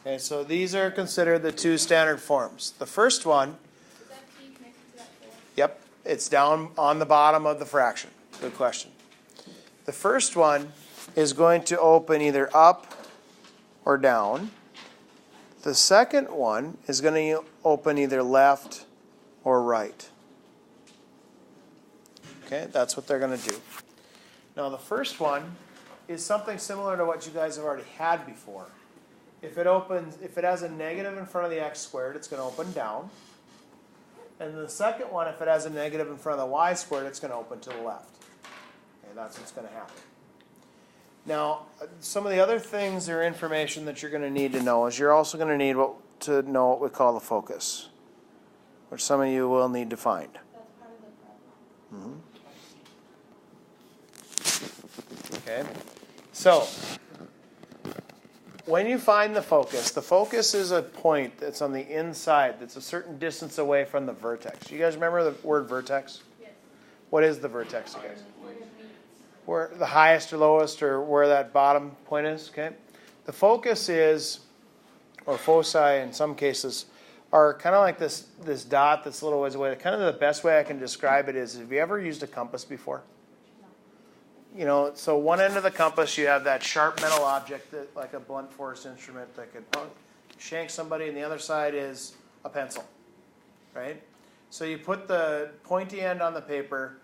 Okay, so these are considered the two standard forms. The first one, Is that T connected to that 4? yep, it's down on the bottom of the fraction. Good question. The first one is going to open either up or down. The second one is going to open either left or right. Okay, that's what they're going to do. Now the first one is something similar to what you guys have already had before. If it has a negative in front of the x squared, it's going to open down. And the second one, if it has a negative in front of the y squared, it's going to open to the left. Okay, that's what's going to happen. Now, some of the other things or information that you're going to need to know is you're also going to need to know what we call the focus, which some of you will need to find. That's part of the problem. Okay, so when you find the focus is a point that's on the inside that's a certain distance away from the vertex. You guys remember the word vertex? Yes. What is the vertex, you guys? Where it meets. Where the highest or lowest or where that bottom point is, okay? The focus is, or foci in some cases, are kind of like this dot that's a little ways away. Kind of the best way I can describe it is, have you ever used a compass before? You know, so one end of the compass, you have that sharp metal object, that, like a blunt force instrument that could shank somebody, and the other side is a pencil, right? So you put the pointy end on the paper,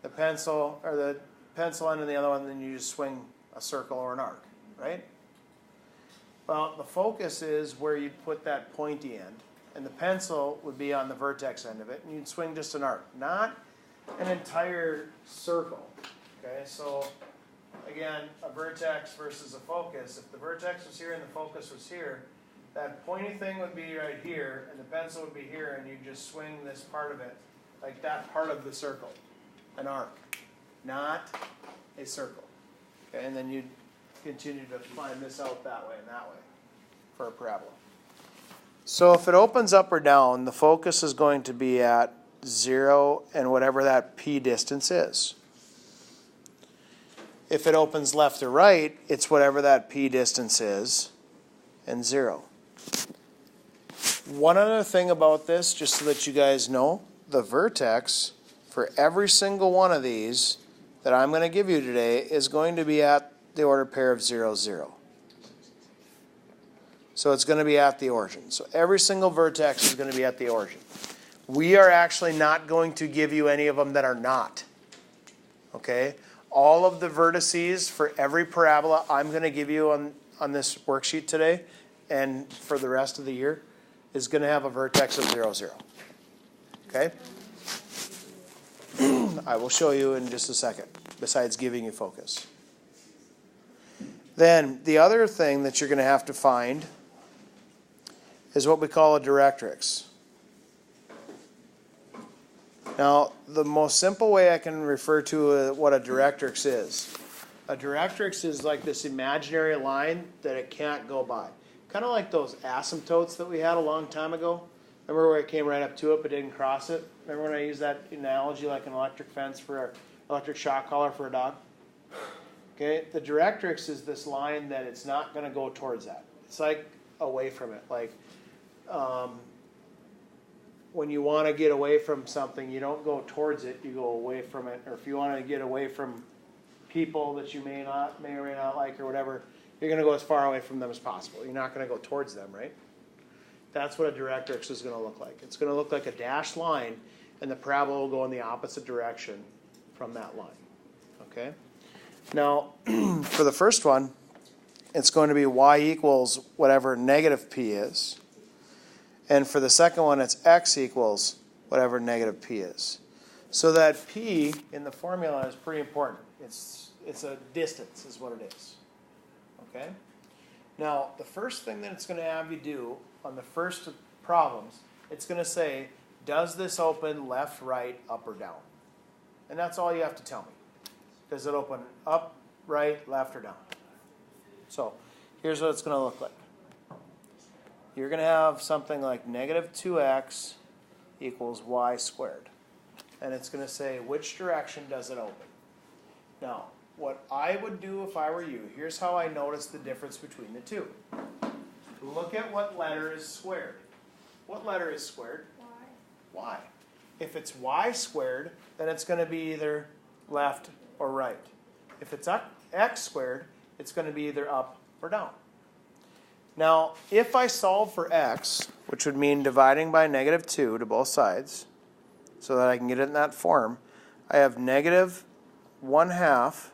the pencil end on the other one, and then you just swing a circle or an arc, right? Well, the focus is where you'd put that pointy end, and the pencil would be on the vertex end of it, and you'd swing just an arc, not an entire circle. Okay, so again, a vertex versus a focus. If the vertex was here and the focus was here, that pointy thing would be right here, and the pencil would be here, and you just swing this part of it, like that part of the circle, an arc, not a circle. Okay, and then you'd continue to find this out that way and that way for a parabola. So if it opens up or down, the focus is going to be at 0 and whatever that p distance is. If it opens left or right, it's whatever that p distance is and 0. One other thing about this, just so that you guys know, the vertex for every single one of these that I'm going to give you today is going to be at the order pair of 0, 0. So it's going to be at the origin. So every single vertex is going to be at the origin. We are actually not going to give you any of them that are not. Okay? All of the vertices for every parabola I'm going to give you on this worksheet today and for the rest of the year is going to have a vertex of 0, 0. Okay? I will show you in just a second, besides giving you focus. Then the other thing that you're going to have to find is what we call a directrix. Now, the most simple way I can refer to what a directrix is like this imaginary line that it can't go by. Kind of like those asymptotes that we had a long time ago. Remember where it came right up to it but didn't cross it? Remember when I used that analogy like an electric fence for an electric shock collar for a dog? Okay, the directrix is this line that it's not going to go towards that. It's like away from it. Like when you want to get away from something, you don't go towards it, you go away from it. Or if you want to get away from people that you may or may not like or whatever, you're going to go as far away from them as possible. You're not going to go towards them, right? That's what a directrix is going to look like. It's going to look like a dashed line, and the parabola will go in the opposite direction from that line. Okay? Now, for the first one, it's going to be y equals whatever negative p is. And for the second one, it's x equals whatever negative p is. So that p in the formula is pretty important. It's a distance is what it is. Okay? Now, the first thing that it's going to have you do on the first problems, it's going to say, does this open left, right, up, or down? And that's all you have to tell me. Does it open up, right, left, or down? So here's what it's going to look like. You're going to have something like negative 2x equals y squared. And it's going to say, which direction does it open? Now, what I would do if I were you, here's how I notice the difference between the two. Look at what letter is squared. What letter is squared? Y. Y. If it's y squared, then it's going to be either left or right. If it's x squared, it's going to be either up or down. Now, if I solve for x, which would mean dividing by -2 to both sides, so that I can get it in that form, I have -1/2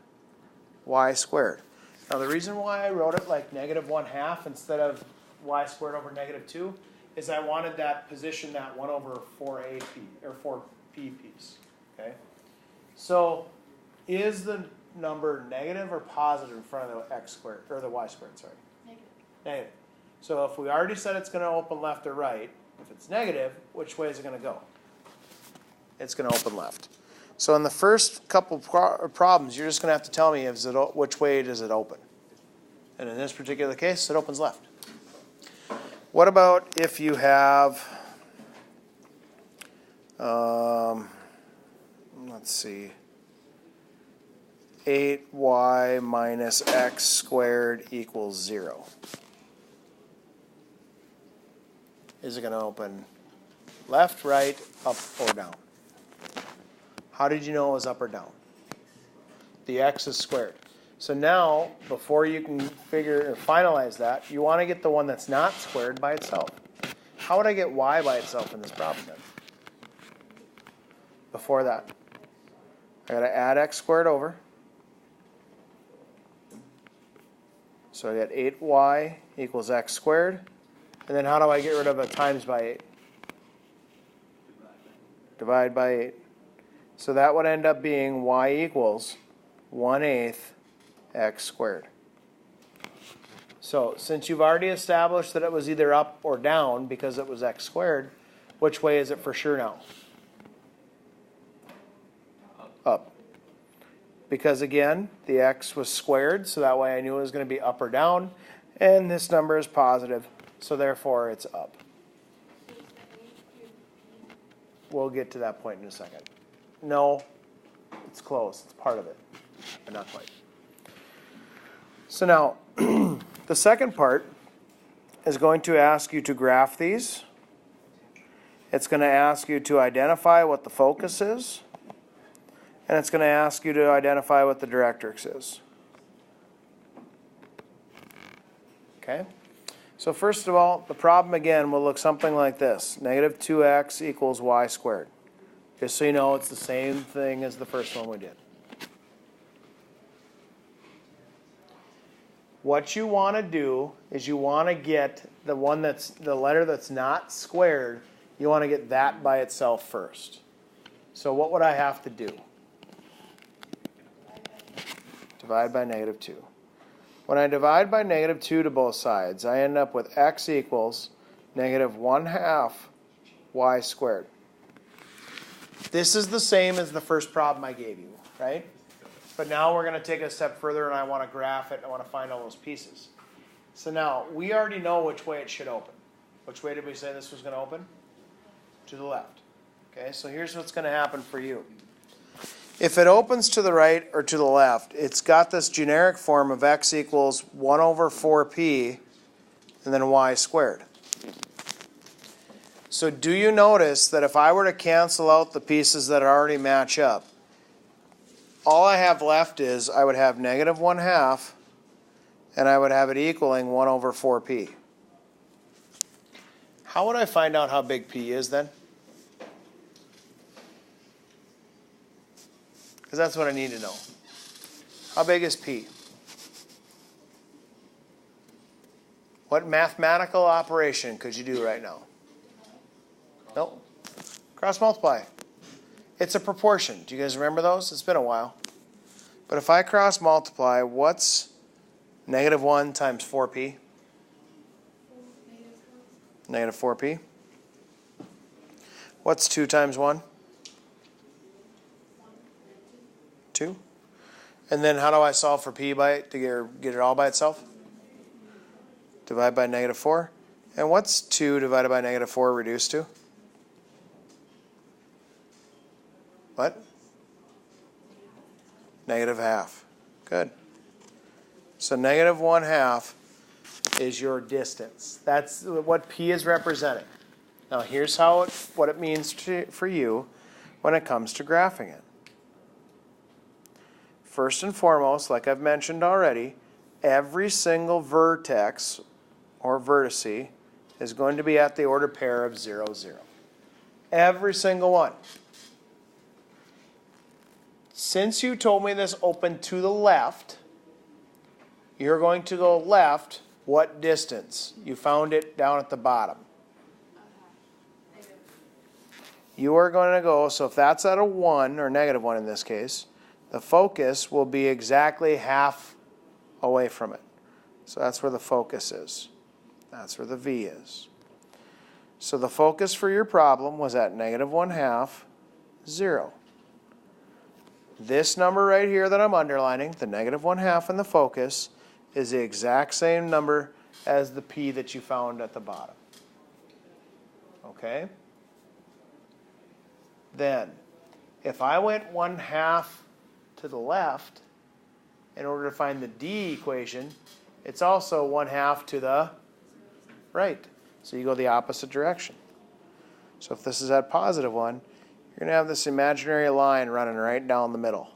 y squared. Now, the reason why I wrote it like -1/2 instead of y squared over -2 is I wanted that position, that 1 over 4a or 4p piece. Okay? So, is the number negative or positive in front of the x squared, or the y squared, sorry? Negative. Negative. So if we already said it's going to open left or right, if it's negative, which way is it going to go? It's going to open left. So in the first couple problems, you're just going to have to tell me which way does it open. And in this particular case, it opens left. What about if you have, let's see, 8y minus x squared equals 0? Is it going to open left, right, up, or down? How did you know it was up or down? The x is squared. So now, before you can figure or finalize that, you want to get the one that's not squared by itself. How would I get y by itself in this problem then? Before that, I got to add x squared over. So I got 8y equals x squared. And then how do I get rid of a times by 8? Divide by 8. So that would end up being y equals 1/8 x squared. So since you've already established that it was either up or down because it was x squared, which way is it for sure now? Up. Because again, the x was squared, so that way I knew it was going to be up or down, and this number is positive, so therefore it's up. We'll get to that point in a second. No, it's close. It's part of it, but not quite. So now, the second part is going to ask you to graph these. It's going to ask you to identify what the focus is. And it's going to ask you to identify what the directrix is. Okay? So first of all, the problem again will look something like this. -2x equals y squared. Just so you know, it's the same thing as the first one we did. What you want to do is you want to get the one that's the letter that's not squared, you want to get that by itself first. So what would I have to do? Divide by -2. When I divide by -2 to both sides, I end up with x equals -1/2 y squared. This is the same as the first problem I gave you, right? But now we're going to take it a step further, and I want to graph it, and I want to find all those pieces. So now, we already know which way it should open. Which way did we say this was going to open? To the left. Okay, so here's what's going to happen for you. If it opens to the right or to the left, it's got this generic form of x equals 1 over 4p and then y squared. So do you notice that if I were to cancel out the pieces that already match up, all I have left is I would have -1/2 and I would have it equaling 1 over 4p. How would I find out how big p is then? Because that's what I need to know. How big is p? What mathematical operation could you do right now? Nope. Cross multiply. It's a proportion. Do you guys remember those? It's been a while. But if I cross multiply, what's -1 times 4p? -4p. What's 2 times 1? 2. And then how do I solve for p to get it all by itself? Divide by -4. And what's 2 divided by -4 reduced to? What? -1/2. Good. So -1/2 is your distance. That's what P is representing. Now here's what it means for you when it comes to graphing it. First and foremost, like I've mentioned already, every single vertex or vertice is going to be at the order pair of 0, 0. Every single one. Since you told me this opened to the left, you're going to go left what distance? You found it down at the bottom. You are going to go, so if that's at a 1, or negative 1 in this case, the focus will be exactly half away from it. So that's where the focus is. That's where the V is. So the focus for your problem was at negative 1/2, 0. This number right here that I'm underlining, the negative 1/2 in the focus, is the exact same number as the P that you found at the bottom. Okay? Then, if I went 1/2 to the left, in order to find the D equation, it's also 1/2 to the right. So you go the opposite direction. So if this is at positive 1, you're going to have this imaginary line running right down the middle.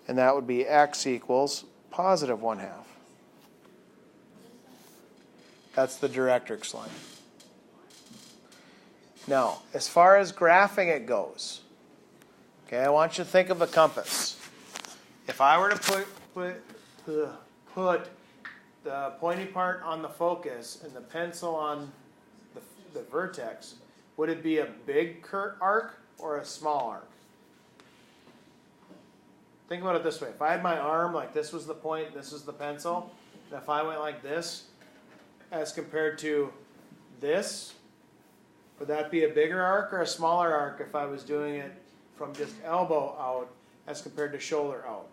And that would be x equals positive 1/2. That's the directrix line. Now, as far as graphing it goes, okay, I want you to think of a compass. If I were to put the pointy part on the focus and the pencil on the vertex, would it be a big arc or a small arc? Think about it this way. If I had my arm, like this was the point, this was the pencil, and if I went like this, as compared to this, would that be a bigger arc or a smaller arc if I was doing it from just elbow out as compared to shoulder out?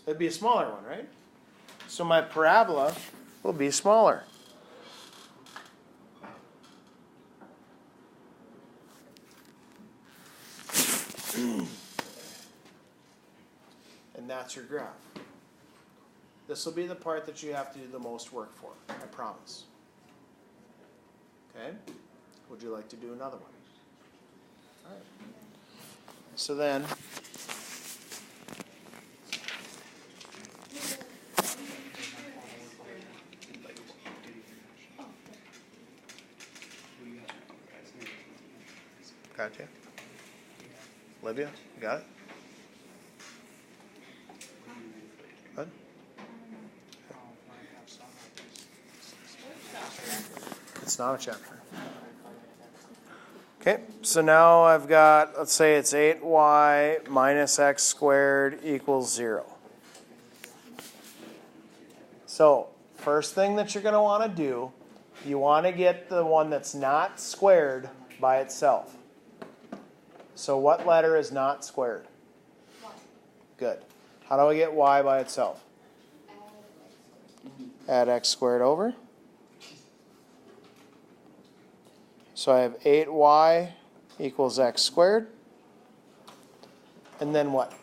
It'd be a smaller one, right? So my parabola will be smaller. And that's your graph. This will be the part that you have to do the most work for, I promise. Okay? Would you like to do another one? All right. So then, gotcha. Olivia, you got it? Good. It's not a chapter. Okay, so now I've got, let's say it's 8y minus x squared equals 0. So, first thing that you're going to want to do, you want to get the one that's not squared by itself. So what letter is not squared? Good. How do I get y by itself? Add x squared over. So I have 8y equals x squared. And then what?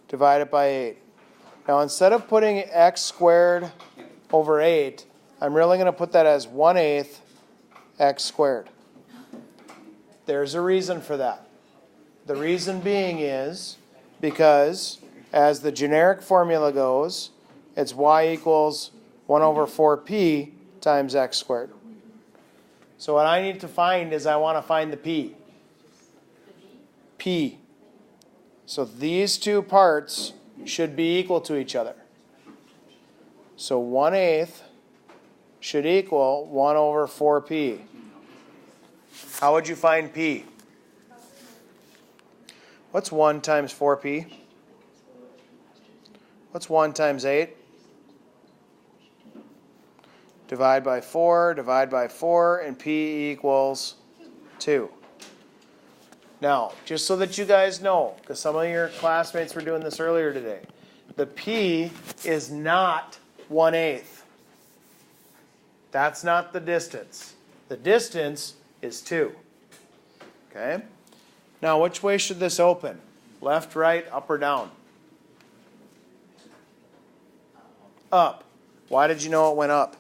Divide it by 8. Now instead of putting x squared over 8, I'm really going to put that as 1/8 x squared. There's a reason for that. The reason being is because, as the generic formula goes, it's y equals 1 over 4p times x squared. So what I need to find is I want to find the p. P. So these two parts should be equal to each other. So 1/8 should equal 1 over 4p. How would you find p? What's 1 times 4p? What's 1 times 8? Divide by 4, and p equals 2. Now, just so that you guys know, because some of your classmates were doing this earlier today, the p is not 1/8. That's not the distance. The distance is 2. Okay? Now, which way should this open? Left, right, up, or down? Up. Why did you know it went up?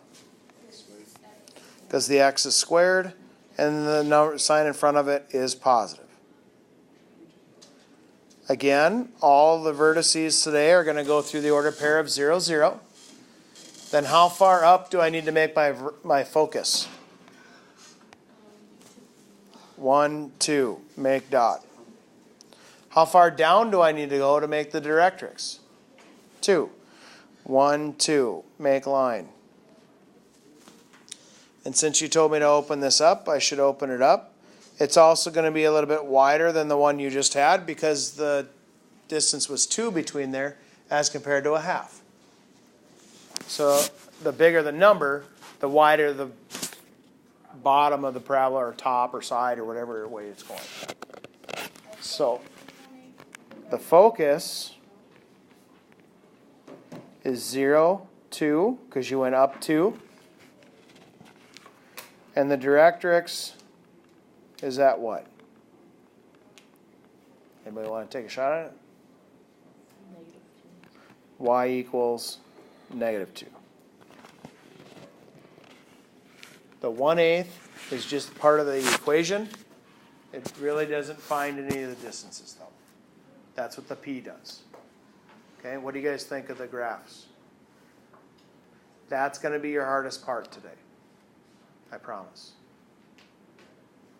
Because the x is squared and the number sign in front of it is positive. Again, all the vertices today are going to go through the order pair of 0, 0. Then how far up do I need to make my focus? 1, 2, make dot. How far down do I need to go to make the directrix? 2. 1, 2, make line. And since you told me to open this up, I should open it up. It's also going to be a little bit wider than the one you just had because the distance was 2 between there as compared to a half. So the bigger the number, the wider the bottom of the parabola or top or side or whatever way it's going. So the focus is 0, 2, because you went up 2. And the directrix is at what? Anybody want to take a shot at it? Y equals -2. The 1/8 is just part of the equation. It really doesn't find any of the distances, though. That's what the P does. Okay, what do you guys think of the graphs? That's going to be your hardest part today. I promise.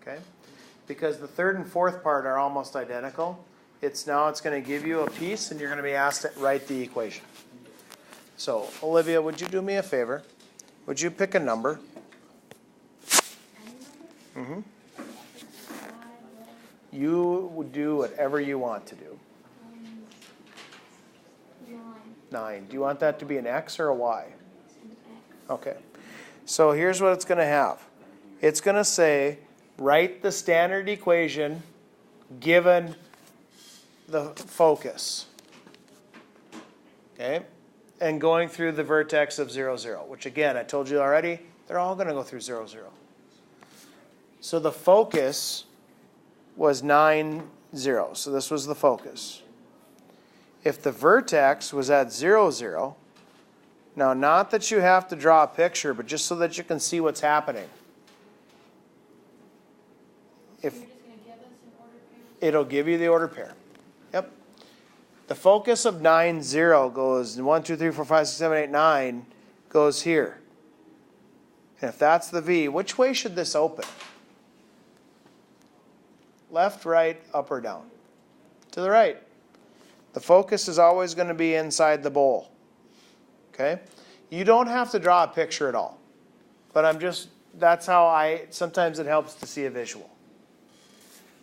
Okay? Because the third and fourth part are almost identical. It's going to give you a piece and you're going to be asked to write the equation. So, Olivia, would you do me a favor? Would you pick a number? Mm-hmm. You would do whatever you want to do. 9. Do you want that to be an X or a Y? Okay. So here's what it's going to have. It's going to say, write the standard equation given the focus. Okay? And going through the vertex of 0, 0, which again, I told you already, they're all going to go through 0, 0. So the focus was 9, 0. So this was the focus. If the vertex was at 0, 0, now not that you have to draw a picture, but just so that you can see what's happening. If You're just going to give us an order pair? it'll give you the order pair. Yep. The focus of 9, 0 goes 1, 2, 3, 4, 5, 6, 7, 8, 9 goes here. And if that's the V, which way should this open? Left, right, up, or down? To the right. The focus is always going to be inside the bowl. Okay? You don't have to draw a picture at all. But that's how sometimes it helps to see a visual.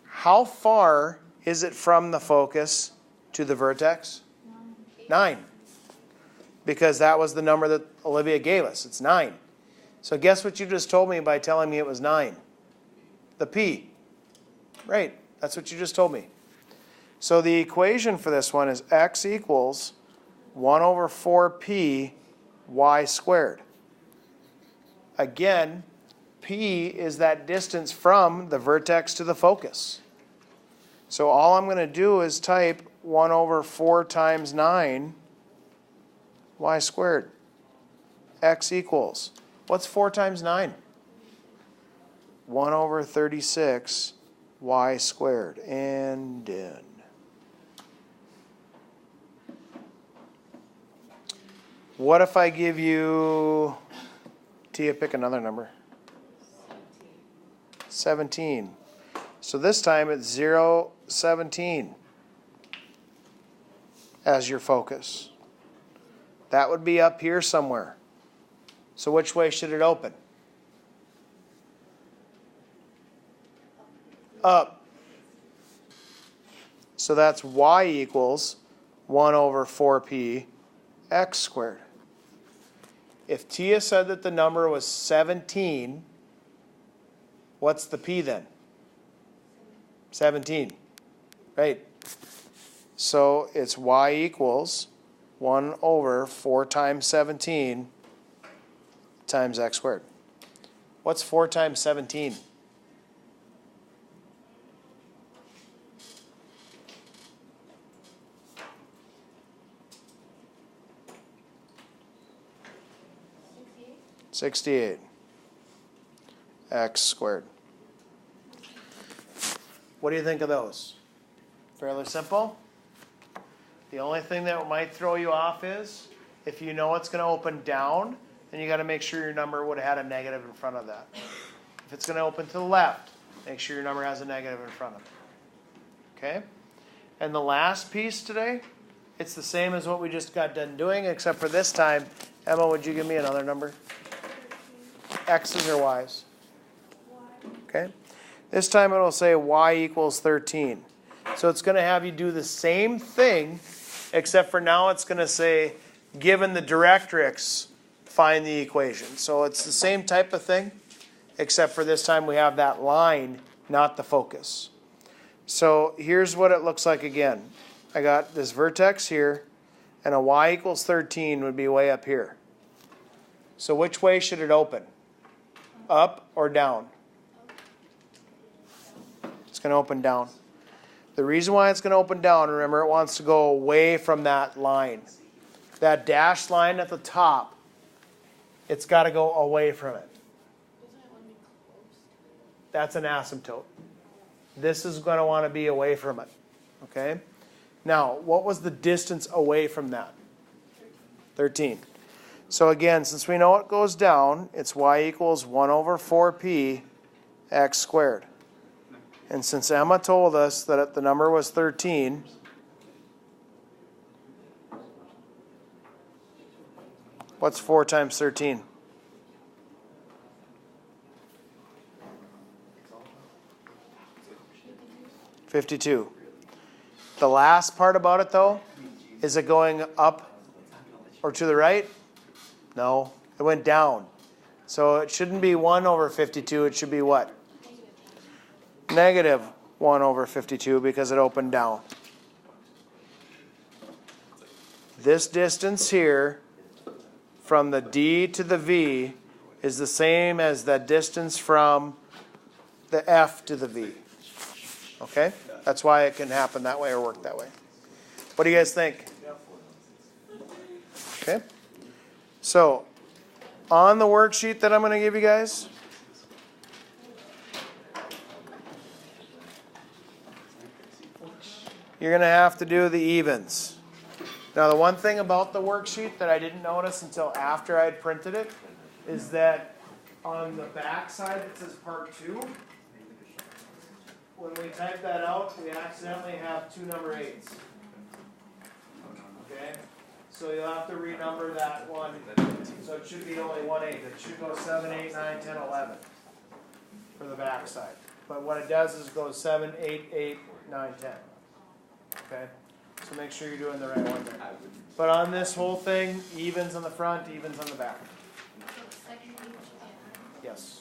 How far is it from the focus to the vertex? 9. Because that was the number that Olivia gave us. It's 9. So guess what you just told me by telling me it was 9? The P. Right. That's what you just told me. So the equation for this one is x equals 1 over 4p y squared. Again, P is that distance from the vertex to the focus. So all I'm going to do is type 1 over 4 times 9 y squared. X equals, what's 4 times 9? 1 over 36 y squared. And done. What if I give you, Tia, pick another number. 17. So this time it's 0, 17 as your focus. That would be up here somewhere. So which way should it open? Up. So that's y equals 1 over 4p x squared. If Tia said that the number was 17, what's the p then? 17. Right. So it's y equals 1 over 4 times 17 times x squared. What's 4 times 17? 68 x squared. What do you think of those? Fairly simple. The only thing that might throw you off is if you know it's going to open down, then you got to make sure your number would have had a negative in front of that. If it's going to open to the left, make sure your number has a negative in front of it. Okay? And the last piece today, it's the same as what we just got done doing, except for this time, Emma, would you give me another number? X's or Y's? Okay? This time it'll say y equals 13. So it's going to have you do the same thing, except for now it's going to say, given the directrix, find the equation. So it's the same type of thing, except for this time we have that line, not the focus. So here's what it looks like again. I got this vertex here, and a y equals 13 would be way up here. So which way should it open? Up or down? It's going to open down. The reason why it's going to open down, remember, it wants to go away from that line. That dashed line at the top, it's got to go away from it. That's an asymptote. This is going to want to be away from it. Okay? Now, what was the distance away from that? 13. So again, since we know it goes down, it's y equals 1 over 4p x squared. And since Emma told us that the number was 13, what's 4 times 13? $52. The last part about it, though, is it going up or to the right? No, it went down. So it shouldn't be 1 over 52. It should be what? Negative 1 over 52 because it opened down. This distance here from the D to the V is the same as the distance from the F to the V. Okay? That's why it can happen that way or work that way. What do you guys think? Okay? So, on the worksheet that I'm going to give you guys, you're going to have to do the evens. Now, the one thing about the worksheet that I didn't notice until after I'd printed it is that on the back side it says part 2. When we type that out, we accidentally have 2 number 8s. Okay? So you'll have to renumber that one. So it should be only 1 8. It should go 7, 8, 9, 10, 11 for the back side. But what it does is it goes 7, 8, 8, 9, 10. Okay? So make sure you're doing the right one there. But on this whole thing, evens on the front, evens on the back. Yes.